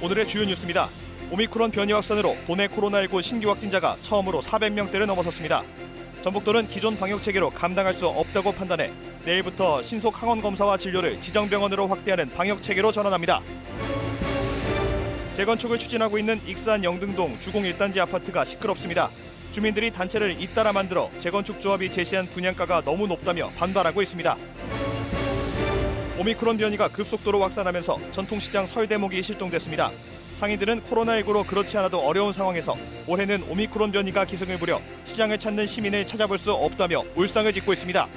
오늘의 주요 뉴스입니다. 오미크론 변이 확산으로 도내 코로나19 신규 확진자가 처음으로 400명대를 넘어섰습니다. 전북도는 기존 방역 체계로 감당할 수 없다고 판단해 내일부터 신속 항원 검사와 진료를 지정병원으로 확대하는 방역 체계로 전환합니다. 재건축을 추진하고 있는 익산 영등동 주공 1단지 아파트가 시끄럽습니다. 주민들이 단체를 잇따라 만들어 재건축 조합이 제시한 분양가가 너무 높다며 반발하고 있습니다. 오미크론 변이가 급속도로 확산하면서 전통시장 설대목이 실종됐습니다. 상인들은 코로나19로 그렇지 않아도 어려운 상황에서 올해는 오미크론 변이가 기승을 부려 시장을 찾는 시민을 찾아볼 수 없다며 울상을 짓고 있습니다.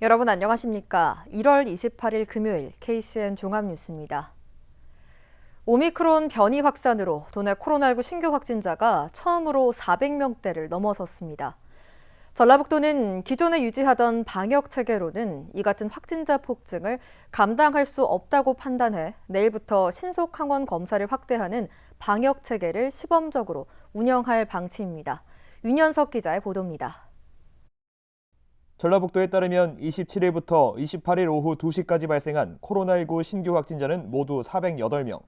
여러분 안녕하십니까? 1월 28일 금요일 KCN 종합뉴스입니다. 오미크론 변이 확산으로 도내 코로나19 신규 확진자가 처음으로 400명대를 넘어섰습니다. 전라북도는 기존에 유지하던 방역 체계로는 이 같은 확진자 폭증을 감당할 수 없다고 판단해 내일부터 신속 항원 검사를 확대하는 방역 체계를 시범적으로 운영할 방침입니다. 윤현석 기자의 보도입니다. 전라북도에 따르면 27일부터 28일 오후 2시까지 발생한 코로나19 신규 확진자는 모두 408명.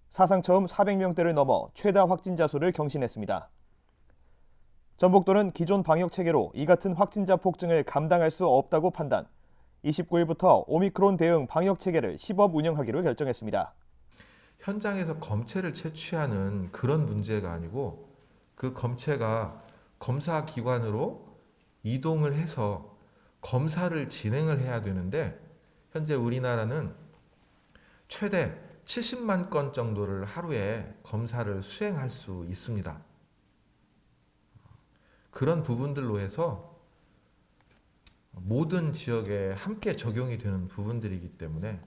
사상 처음 400명대를 넘어 최다 확진자 수를 경신했습니다. 전북도는 기존 방역 체계로 이 같은 확진자 폭증을 감당할 수 없다고 판단, 29일부터 오미크론 대응 방역 체계를 시범 운영하기로 결정했습니다. 현장에서 검체를 채취하는 그런 문제가 아니고 그 검체가 검사 기관으로 이동을 해서 검사를 진행을 해야 되는데 현재 우리나라는 최대 70만 건 정도를 하루에 검사를 수행할 수 있습니다. 그런 부분들로 해서 모든 지역에 함께 적용이 되는 부분들이기 때문에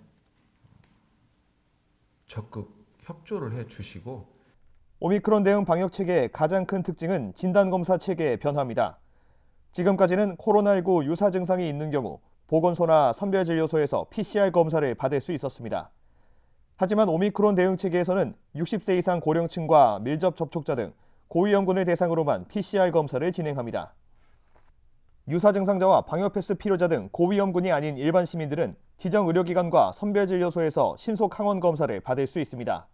적극 협조를 해 주시고 오미크론 대응 방역 체계의 가장 큰 특징은 진단검사 체계의 변화입니다. 지금까지는 코로나19 유사 증상이 있는 경우 보건소나 선별진료소에서 PCR 검사를 받을 수 있었습니다. 하지만 오미크론 대응 체계에서는 60세 이상 고령층과 밀접 접촉자 등 고위험군을 대상으로만 PCR 검사를 진행합니다. 유사 증상자와 방역 패스 필요자 등 고위험군이 아닌 일반 시민들은 지정 의료기관과 선별진료소에서 신속 항원 검사를 받을 수 있습니다.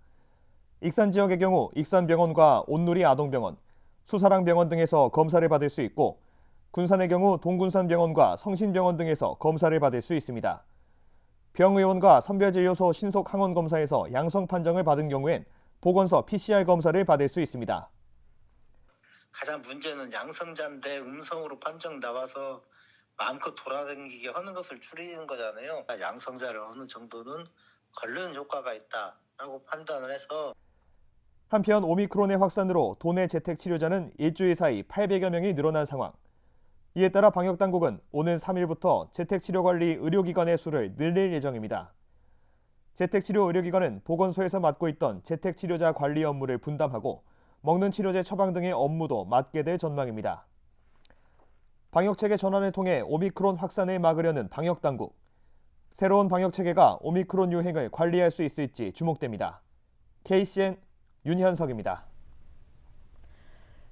익산 지역의 경우 익산병원과 온누리 아동병원, 수사랑병원 등에서 검사를 받을 수 있고 군산의 경우 동군산병원과 성신병원 등에서 검사를 받을 수 있습니다. 병의원과 선별진료소 신속 항원 검사에서 양성 판정을 받은 경우엔 보건소 PCR 검사를 받을 수 있습니다. 가장 문제는 양성자인데 음성으로 판정 나와서 마음껏 돌아다니게 하는 것을 줄이는 거잖아요. 양성자를 어느 정도는 걸르는 효과가 있다라고 판단을 해서 한편 오미크론의 확산으로 도내 재택 치료자는 일주일 사이 800여 명이 늘어난 상황. 이에 따라 방역당국은 오는 3일부터 재택치료관리 의료기관의 수를 늘릴 예정입니다. 재택치료 의료기관은 보건소에서 맡고 있던 재택치료자 관리 업무를 분담하고 먹는 치료제 처방 등의 업무도 맡게 될 전망입니다. 방역체계 전환을 통해 오미크론 확산을 막으려는 방역당국. 새로운 방역체계가 오미크론 유행을 관리할 수 있을지 주목됩니다. KCN 윤현석입니다.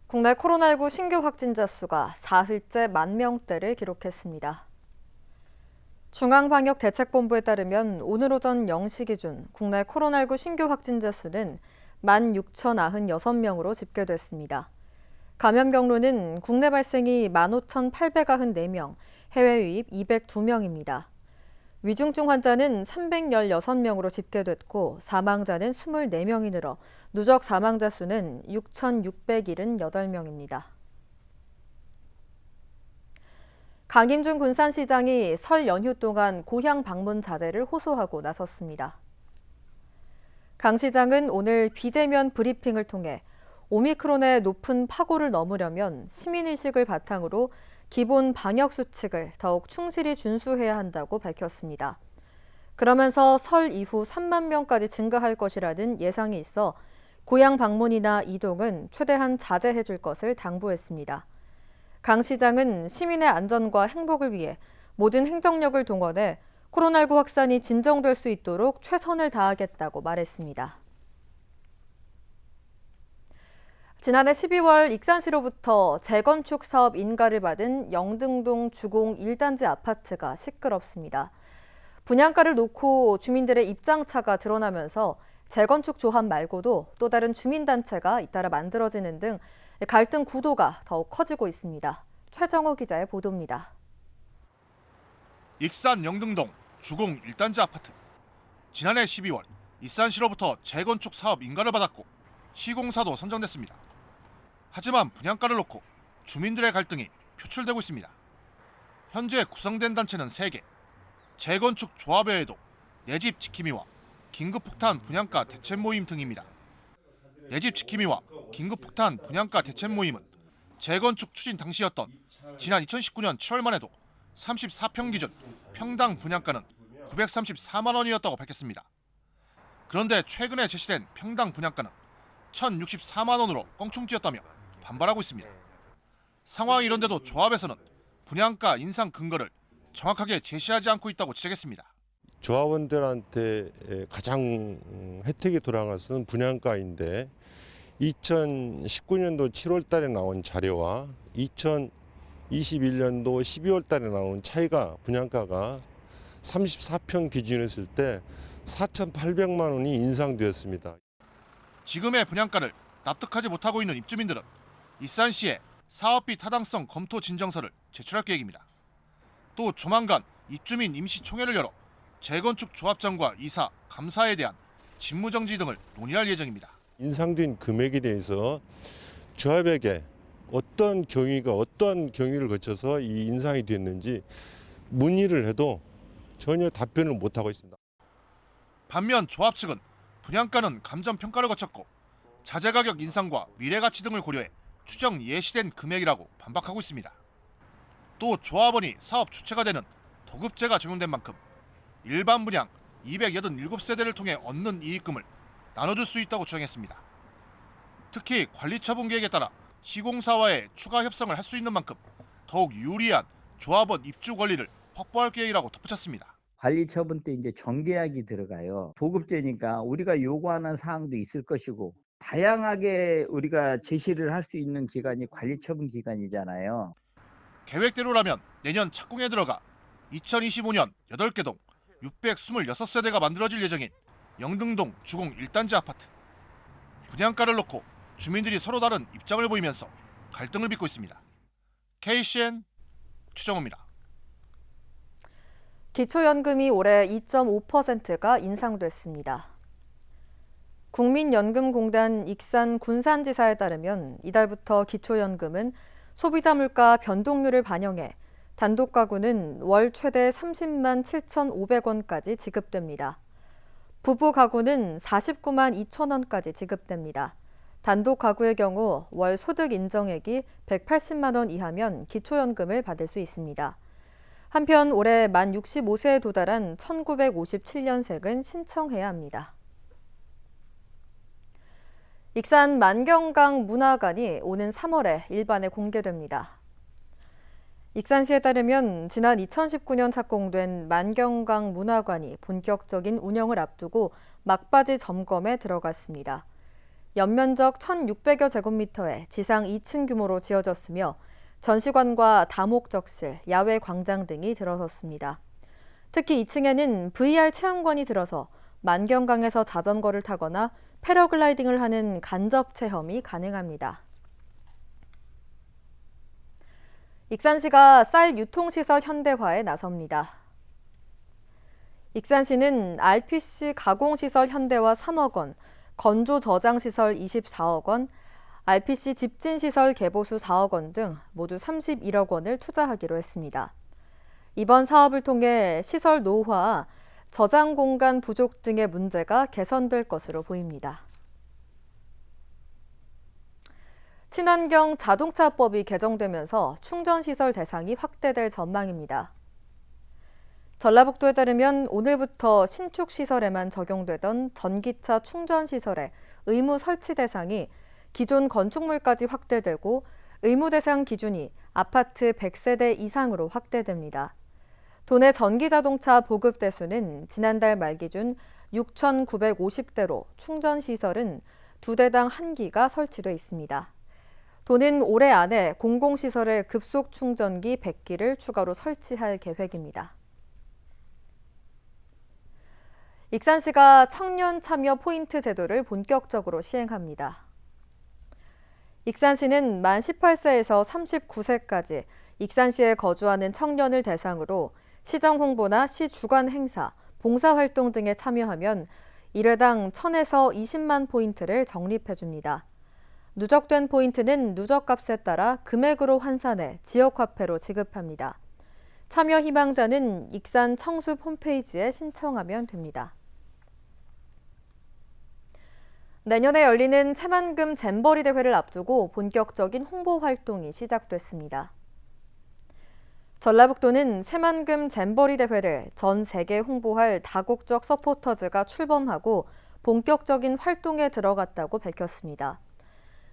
국내 코로나19 신규 확진자 수가 사흘째 10,000명대를 기록했습니다. 중앙방역대책본부에 따르면 오늘 오전 0시 기준 국내 코로나19 신규 확진자 수는 16,096명으로 집계됐습니다. 감염 경로는 국내 발생이 15,894명, 해외 유입 202명입니다. 위중증 환자는 316명으로 집계됐고 사망자는 24명이 늘어 누적 사망자 수는 6,678명입니다. 강임준 군산시장이 설 연휴 동안 고향 방문 자제를 호소하고 나섰습니다. 강 시장은 오늘 비대면 브리핑을 통해 오미크론의 높은 파고를 넘으려면 시민의식을 바탕으로 기본 방역 수칙을 더욱 충실히 준수해야 한다고 밝혔습니다. 그러면서 설 이후 3만 명까지 증가할 것이라는 예상이 있어 고향 방문이나 이동은 최대한 자제해 줄 것을 당부했습니다. 강 시장은 시민의 안전과 행복을 위해 모든 행정력을 동원해 코로나19 확산이 진정될 수 있도록 최선을 다하겠다고 말했습니다. 지난해 12월 익산시로부터 재건축 사업 인가를 받은 영등동 주공 1단지 아파트가 시끄럽습니다. 분양가를 놓고 주민들의 입장차가 드러나면서 재건축 조합 말고도 또 다른 주민단체가 잇따라 만들어지는 등 갈등 구도가 더욱 커지고 있습니다. 최정호 기자의 보도입니다. 익산 영등동 주공 1단지 아파트. 지난해 12월 익산시로부터 재건축 사업 인가를 받았고 시공사도 선정됐습니다. 하지만 분양가를 놓고 주민들의 갈등이 표출되고 있습니다. 현재 구성된 단체는 3개. 재건축 조합 외에도 내 집 지킴이와 긴급폭탄 분양가 대책 모임 등입니다. 내 집 지킴이와 긴급폭탄 분양가 대책 모임은 재건축 추진 당시였던 지난 2019년 7월만 해도 34평 기준 평당 분양가는 934만 원이었다고 밝혔습니다. 그런데 최근에 제시된 평당 분양가는 1,064만 원으로 껑충 뛰었다며 반발하고 있습니다. 상황이 이런데도 조합에서는 분양가 인상 근거를 정확하게 제시하지 않고 있다고 지적했습니다. 조합원들한테 가장 혜택이 돌아간 것은 분양가인데 2019년도 7월 달에 나온 자료와 2021년도 12월 달에 나온 차이가 분양가가 34평 기준으로 했을 때 4,800만 원이 인상되었습니다. 지금의 분양가를 납득하지 못하고 있는 입주민들은 익산시에 사업비 타당성 검토 진정서를 제출할 계획입니다. 또 조만간 입주민 임시총회를 열어 재건축 조합장과 이사, 감사에 대한 직무정지 등을 논의할 예정입니다. 인상된 금액에 대해서 조합에게 어떤 경위를 거쳐서 이 인상이 됐는지 문의를 해도 전혀 답변을 못하고 있습니다. 반면 조합 측은 분양가는 감정평가를 거쳤고 자재가격 인상과 미래가치 등을 고려해 추정 예시된 금액이라고 반박하고 있습니다. 또 조합원이 사업 주체가 되는 도급제가 적용된 만큼 일반 분양 287세대를 통해 얻는 이익금을 나눠줄 수 있다고 주장했습니다. 특히 관리처분 계획에 따라 시공사와의 추가 협상을 할 수 있는 만큼 더욱 유리한 조합원 입주 권리를 확보할 계획이라고 덧붙였습니다. 관리 처분 때 이제 정계약이 들어가요. 도급제니까 우리가 요구하는 사항도 있을 것이고 다양하게 우리가 제시를 할 수 있는 기간이 관리 처분 기간이잖아요. 계획대로라면 내년 착공에 들어가 2025년 8개 동 626세대가 만들어질 예정인 영등동 주공 1단지 아파트. 분양가를 놓고 주민들이 서로 다른 입장을 보이면서 갈등을 빚고 있습니다. KCN 최정호입니다. 기초연금이 올해 2.5%가 인상됐습니다. 국민연금공단 익산 군산지사에 따르면 이달부터 기초연금은 소비자 물가 변동률을 반영해 단독 가구는 월 최대 30만 7,500원까지 지급됩니다. 부부 가구는 49만 2천 원까지 지급됩니다. 단독 가구의 경우 월 소득 인정액이 180만 원 이하면 기초연금을 받을 수 있습니다. 한편 올해 만 65세에 도달한 1957년생은 신청해야 합니다. 익산 만경강 문화관이 오는 3월에 일반에 공개됩니다. 익산시에 따르면 지난 2019년 착공된 만경강 문화관이 본격적인 운영을 앞두고 막바지 점검에 들어갔습니다. 연면적 1,600여 제곱미터의 지상 2층 규모로 지어졌으며 전시관과 다목적실, 야외 광장 등이 들어섰습니다. 특히 2층에는 VR 체험관이 들어서 만경강에서 자전거를 타거나 패러글라이딩을 하는 간접 체험이 가능합니다. 익산시가 쌀 유통시설 현대화에 나섭니다. 익산시는 RPC 가공시설 현대화 3억 원, 건조 저장시설 24억 원, RPC 집진시설 개보수 4억 원 등 모두 31억 원을 투자하기로 했습니다. 이번 사업을 통해 시설 노후화, 저장 공간 부족 등의 문제가 개선될 것으로 보입니다. 친환경 자동차법이 개정되면서 충전시설 대상이 확대될 전망입니다. 전라북도에 따르면 오늘부터 신축시설에만 적용되던 전기차 충전시설의 의무 설치 대상이 기존 건축물까지 확대되고 의무 대상 기준이 아파트 100세대 이상으로 확대됩니다. 도내 전기자동차 보급 대수는 지난달 말 기준 6,950대로 충전시설은 2대당 1기가 설치돼 있습니다. 도는 올해 안에 공공시설에 급속 충전기 100기를 추가로 설치할 계획입니다. 익산시가 청년 참여 포인트 제도를 본격적으로 시행합니다. 익산시는 만 18세에서 39세까지 익산시에 거주하는 청년을 대상으로 시정 홍보나 시 주관 행사, 봉사활동 등에 참여하면 1회당 1,000에서 20만 포인트를 적립해줍니다. 누적된 포인트는 누적값에 따라 금액으로 환산해 지역화폐로 지급합니다. 참여 희망자는 익산 청숲 홈페이지에 신청하면 됩니다. 내년에 열리는 새만금 잼버리 대회를 앞두고 본격적인 홍보 활동이 시작됐습니다. 전라북도는 새만금 잼버리 대회를 전 세계에 홍보할 다국적 서포터즈가 출범하고 본격적인 활동에 들어갔다고 밝혔습니다.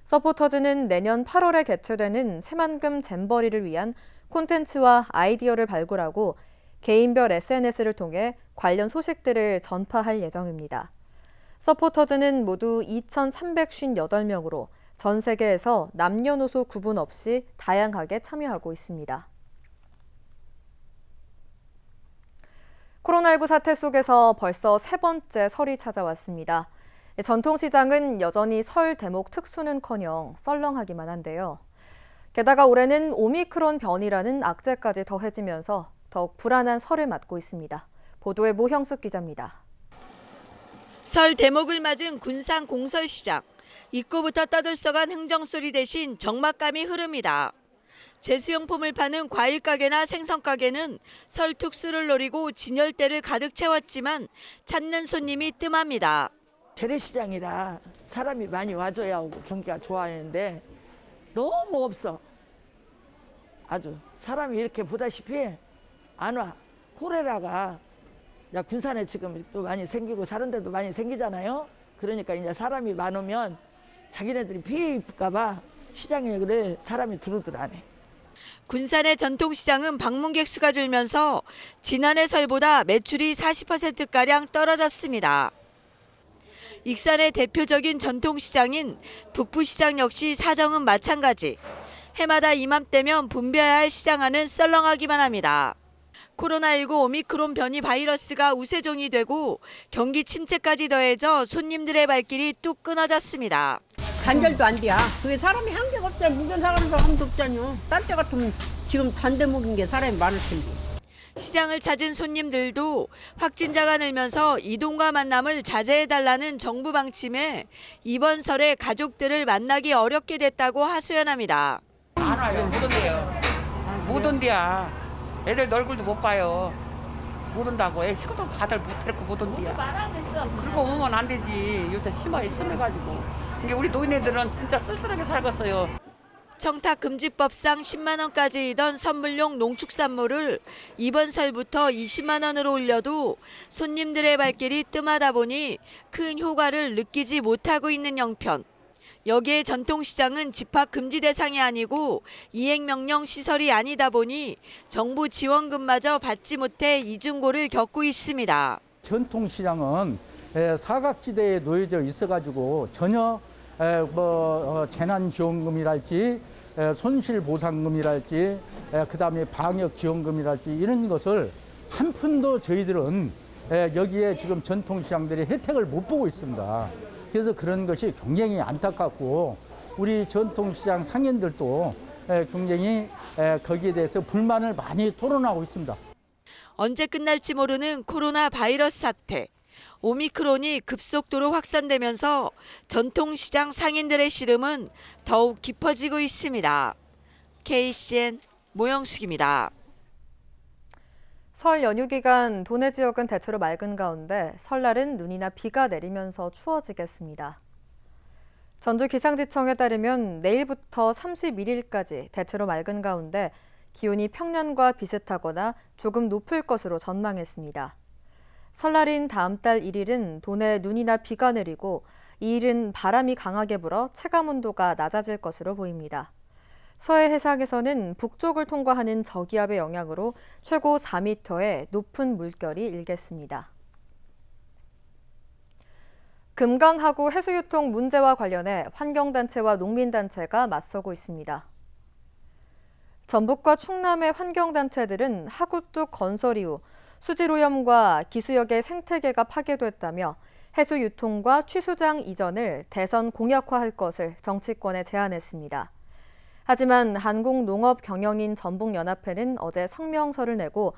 서포터즈는 내년 8월에 개최되는 새만금 잼버리를 위한 콘텐츠와 아이디어를 발굴하고 개인별 SNS를 통해 관련 소식들을 전파할 예정입니다. 서포터즈는 모두 2,358명으로 전 세계에서 남녀노소 구분 없이 다양하게 참여하고 있습니다. 코로나19 사태 속에서 벌써 세 번째 설이 찾아왔습니다. 전통시장은 여전히 설 대목 특수는커녕 썰렁하기만 한데요. 게다가 올해는 오미크론 변이라는 악재까지 더해지면서 더욱 불안한 설을 맞고 있습니다. 보도에 모형숙 기자입니다. 설 대목을 맞은 군산 공설시장. 입구부터 떠들썩한 흥정소리 대신 적막감이 흐릅니다. 제수용품을 파는 과일 가게나 생선 가게는 설 특수를 노리고 진열대를 가득 채웠지만 찾는 손님이 뜸합니다. 재래시장이라 사람이 많이 와줘야 오고 경기가 좋아하는데 너무 없어. 아주 사람이 이렇게 보다시피 안 와. 콜레라가 군산에 지금 또 많이 생기고 다른 데도 많이 생기잖아요. 그러니까 이제 사람이 많으면 자기네들이 피해 입을까 봐 시장에 그래 사람이 두루두루 안 해. 군산의 전통시장은 방문객 수가 줄면서 지난해 설보다 매출이 40%가량 떨어졌습니다. 익산의 대표적인 전통시장인 북부시장 역시 사정은 마찬가지. 해마다 이맘때면 붐벼야 할 시장안은 썰렁하기만 합니다. 코로나19 오미크론 변이 바이러스가 우세종이 되고 경기 침체까지 더해져 손님들의 발길이 뚝 끊어졌습니다. 단절도 안 돼야. 그게 사람이 한개가 없잖아. 무슨 사람도 아무도 없잖아요. 딴 때 같으면 지금 단대 먹인 게 사람이 많을 텐데. 시장을 찾은 손님들도 확진자가 늘면서 이동과 만남을 자제해달라는 정부 방침에 이번 설에 가족들을 만나기 어렵게 됐다고 하소연합니다. 안 와요. 못 온대요. 못 온대야. 애들 얼굴도 못 봐요. 못 온다고. 애 식구들 다들 못 데리고 못 온대야. 그리고 오면 안 되지. 요새 심해가지고. 이게 우리 노인네들은 진짜 쓸쓸하게 살겠어요. 청탁금지법상 10만 원까지이던 선물용 농축산물을 이번 설부터 20만 원으로 올려도 손님들의 발길이 뜸하다 보니 큰 효과를 느끼지 못하고 있는 형편. 여기에 전통시장은 집합 금지 대상이 아니고 이행명령 시설이 아니다 보니 정부 지원금마저 받지 못해 이중고를 겪고 있습니다. 전통시장은 사각지대에 놓여져 있어가지고 전혀 재난지원금이랄지 손실보상금이랄지 그다음에 방역지원금이랄지 이런 것을 한 푼도 저희들은 여기에 지금 전통시장들이 혜택을 못 보고 있습니다. 그래서 그런 것이 굉장히 안타깝고 우리 전통시장 상인들도 굉장히 거기에 대해서 불만을 많이 토론하고 있습니다. 언제 끝날지 모르는 코로나 바이러스 사태. 오미크론이 급속도로 확산되면서 전통시장 상인들의 시름은 더욱 깊어지고 있습니다. KCN 모영숙입니다. 설 연휴 기간 도내 지역은 대체로 맑은 가운데 설날은 눈이나 비가 내리면서 추워지겠습니다. 전주기상지청에 따르면 내일부터 31일까지 대체로 맑은 가운데 기온이 평년과 비슷하거나 조금 높을 것으로 전망했습니다. 설날인 다음 달 1일은 도내 눈이나 비가 내리고 2일은 바람이 강하게 불어 체감온도가 낮아질 것으로 보입니다. 서해 해상에서는 북쪽을 통과하는 저기압의 영향으로 최고 4m의 높은 물결이 일겠습니다. 금강하구 해수유통 문제와 관련해 환경단체와 농민단체가 맞서고 있습니다. 전북과 충남의 환경단체들은 하구뚝 건설 이후 수질오염과 기수역의 생태계가 파괴됐다며 해수 유통과 취수장 이전을 대선 공약화할 것을 정치권에 제안했습니다. 하지만 한국농업경영인 전북연합회는 어제 성명서를 내고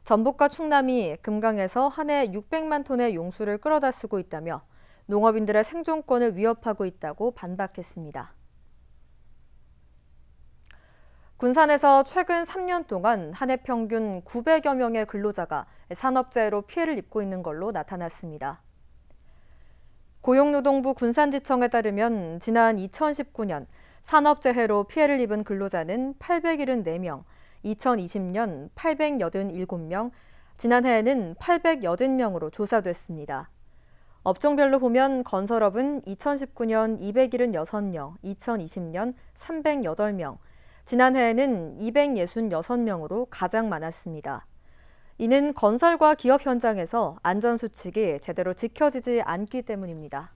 전북과 충남이 금강에서 한 해 600만 톤의 용수를 끌어다 쓰고 있다며 농업인들의 생존권을 위협하고 있다고 반박했습니다. 군산에서 최근 3년 동안 한 해 평균 900여 명의 근로자가 산업재해로 피해를 입고 있는 걸로 나타났습니다. 고용노동부 군산지청에 따르면 지난 2019년 산업재해로 피해를 입은 근로자는 874명, 2020년 887명, 지난해에는 880명으로 조사됐습니다. 업종별로 보면 건설업은 2019년 276명, 2020년 308명, 지난해에는 266명으로 가장 많았습니다. 이는 건설과 기업 현장에서 안전수칙이 제대로 지켜지지 않기 때문입니다.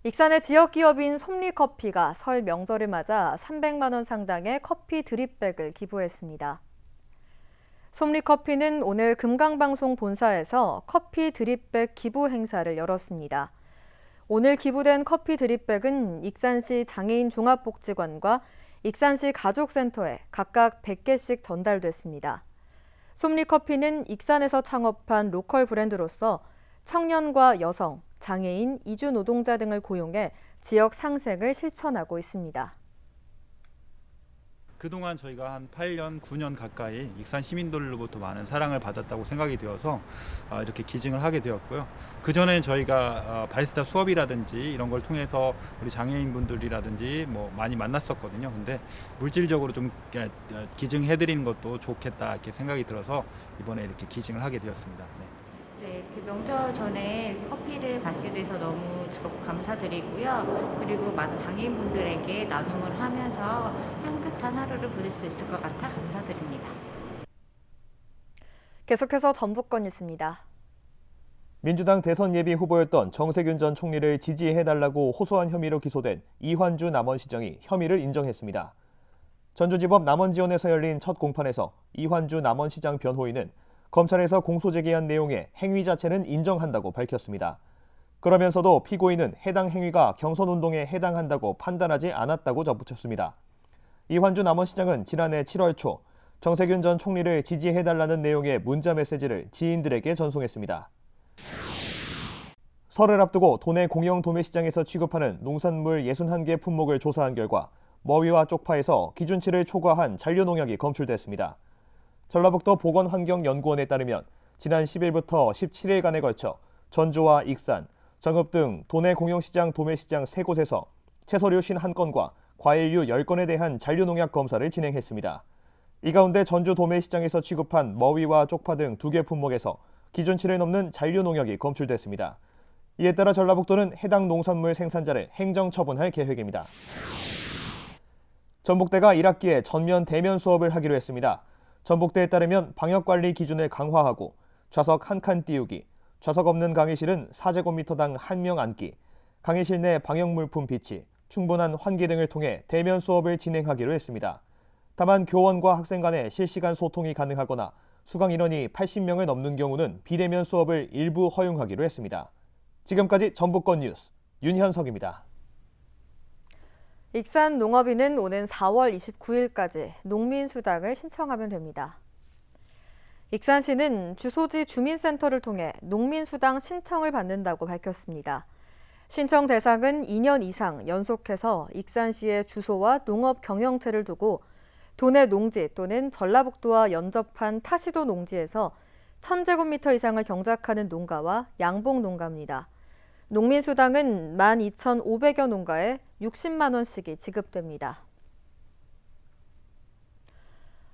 익산의 지역기업인 솜리커피가 설 명절을 맞아 300만 원 상당의 커피 드립백을 기부했습니다. 솜리커피는 오늘 금강방송 본사에서 커피 드립백 기부 행사를 열었습니다. 오늘 기부된 커피 드립백은 익산시 장애인 종합복지관과 익산시 가족센터에 각각 100개씩 전달됐습니다. 솜리커피는 익산에서 창업한 로컬 브랜드로서 청년과 여성, 장애인, 이주 노동자 등을 고용해 지역 상생을 실천하고 있습니다. 그동안 저희가 한 8년, 9년 가까이 익산 시민들로부터 많은 사랑을 받았다고 생각이 되어서 이렇게 기증을 하게 되었고요. 그전에 저희가 바리스타 수업이라든지 이런 걸 통해서 우리 장애인분들이라든지 많이 만났었거든요. 근데 물질적으로 좀 기증해드리는 것도 좋겠다 이렇게 생각이 들어서 이번에 이렇게 기증을 하게 되었습니다. 네, 명절 전에 커피를 받게 돼서 너무 즐겁고 감사드리고요. 그리고 많은 장애인분들에게 나눔을 하면서 향긋한 하루를 보낼 수 있을 것 같아 감사드립니다. 계속해서 전북권 뉴스입니다. 민주당 대선 예비 후보였던 정세균 전 총리를 지지해달라고 호소한 혐의로 기소된 이환주 남원시장이 혐의를 인정했습니다. 전주지법 남원지원에서 열린 첫 공판에서 이환주 남원시장 변호인은 검찰에서 공소 제기한 내용의 행위 자체는 인정한다고 밝혔습니다. 그러면서도 피고인은 해당 행위가 경선운동에 해당한다고 판단하지 않았다고 덧붙였습니다. 이환주 남원시장은 지난해 7월 초 정세균 전 총리를 지지해달라는 내용의 문자 메시지를 지인들에게 전송했습니다. 설을 앞두고 도내 공영 도매시장에서 취급하는 농산물 61개 품목을 조사한 결과 머위와 쪽파에서 기준치를 초과한 잔류농약이 검출됐습니다. 전라북도 보건환경연구원에 따르면 지난 10일부터 17일간에 걸쳐 전주와 익산, 정읍 등 도내 공영시장 도매시장 3곳에서 채소류 51건과 과일류 10건에 대한 잔류농약 검사를 진행했습니다. 이 가운데 전주 도매시장에서 취급한 머위와 쪽파 등 2개 품목에서 기준치를 넘는 잔류농약이 검출됐습니다. 이에 따라 전라북도는 해당 농산물 생산자를 행정처분할 계획입니다. 전북대가 1학기에 전면 대면 수업을 하기로 했습니다. 전북대에 따르면 방역관리 기준을 강화하고 좌석 1칸 띄우기, 좌석 없는 강의실은 4제곱미터당 1명 앉기, 강의실 내 방역물품 비치, 충분한 환기 등을 통해 대면 수업을 진행하기로 했습니다. 다만 교원과 학생 간의 실시간 소통이 가능하거나 수강 인원이 80명을 넘는 경우는 비대면 수업을 일부 허용하기로 했습니다. 지금까지 전북권 뉴스 윤현석입니다. 익산 농업인은 오는 4월 29일까지 농민수당을 신청하면 됩니다. 익산시는 주소지 주민센터를 통해 농민수당 신청을 받는다고 밝혔습니다. 신청 대상은 2년 이상 연속해서 익산시의 주소와 농업 경영체를 두고 도내 농지 또는 전라북도와 연접한 타시도 농지에서 1000제곱미터 이상을 경작하는 농가와 양봉 농가입니다. 농민수당은 12,500여 농가에 60만 원씩이 지급됩니다.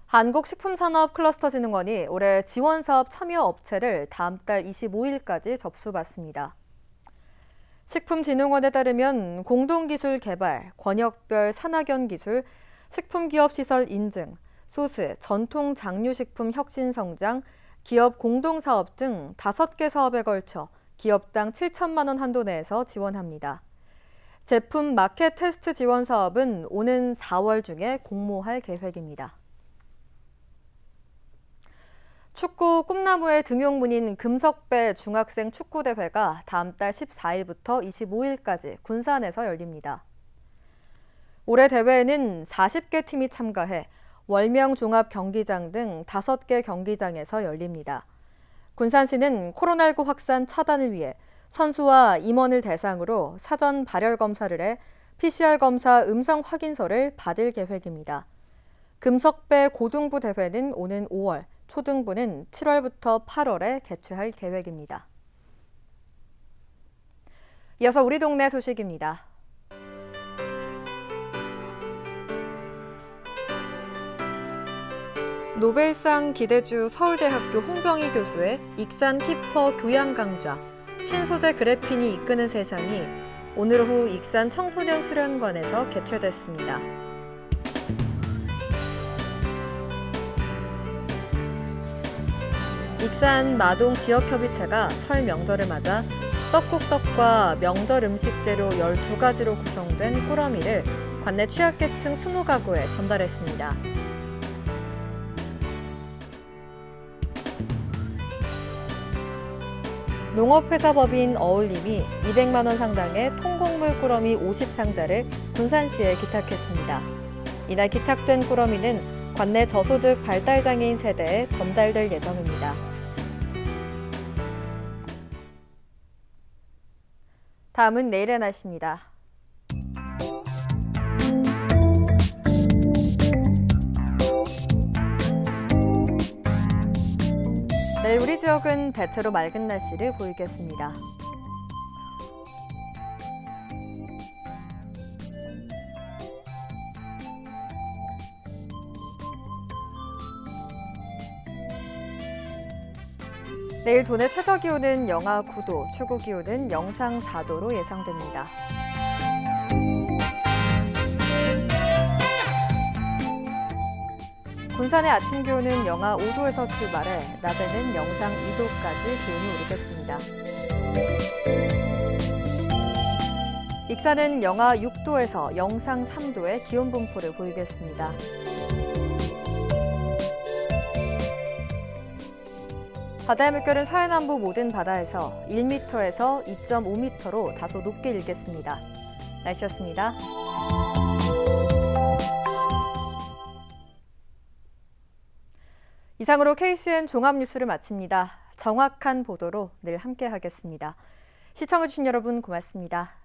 한국식품산업클러스터진흥원이 올해 지원사업 참여 업체를 다음 달 25일까지 접수받습니다. 식품진흥원에 따르면 공동기술 개발, 권역별 산학연 기술, 식품기업시설 인증, 소스, 전통 장류식품 혁신성장, 기업 공동사업 등 5개 사업에 걸쳐 기업당 7천만 원 한도 내에서 지원합니다. 제품 마켓 테스트 지원 사업은 오는 4월 중에 공모할 계획입니다. 축구 꿈나무의 등용문인 금석배 중학생 축구대회가 다음 달 14일부터 25일까지 군산에서 열립니다. 올해 대회에는 40개 팀이 참가해 월명 종합 경기장 등 5개 경기장에서 열립니다. 군산시는 코로나19 확산 차단을 위해 선수와 임원을 대상으로 사전 발열 검사를 해 PCR 검사 음성 확인서를 받을 계획입니다. 금석배 고등부 대회는 오는 5월, 초등부는 7월부터 8월에 개최할 계획입니다. 이어서 우리 동네 소식입니다. 노벨상 기대주 서울대학교 홍병희 교수의 익산 키퍼 교양 강좌, 신소재 그래핀이 이끄는 세상이 오늘 오후 익산 청소년 수련관에서 개최됐습니다. 익산 마동 지역협의체가 설 명절을 맞아 떡국떡과 명절 음식재료 12가지로 구성된 꾸러미를 관내 취약계층 20가구에 전달했습니다. 농업회사법인 어울림이 200만 원 상당의 통곡물 꾸러미 50상자를 군산시에 기탁했습니다. 이날 기탁된 꾸러미는 관내 저소득 발달장애인 세대에 전달될 예정입니다. 다음은 내일의 날씨입니다. 내일 우리 지역은 대체로 맑은 날씨를 보이겠습니다. 내일 도내 최저기온은 영하 9도, 최고기온은 영상 4도로 예상됩니다. 군산의 아침 기온은 영하 5도에서 출발해 낮에는 영상 2도까지 기온이 오르겠습니다. 익산은 영하 6도에서 영상 3도의 기온 분포를 보이겠습니다. 바다의 물결은 서해남부 모든 바다에서 1m에서 2.5m로 다소 높게 일겠습니다. 날씨였습니다. 이상으로 KCN 종합뉴스를 마칩니다. 정확한 보도로 늘 함께하겠습니다. 시청해주신 여러분 고맙습니다.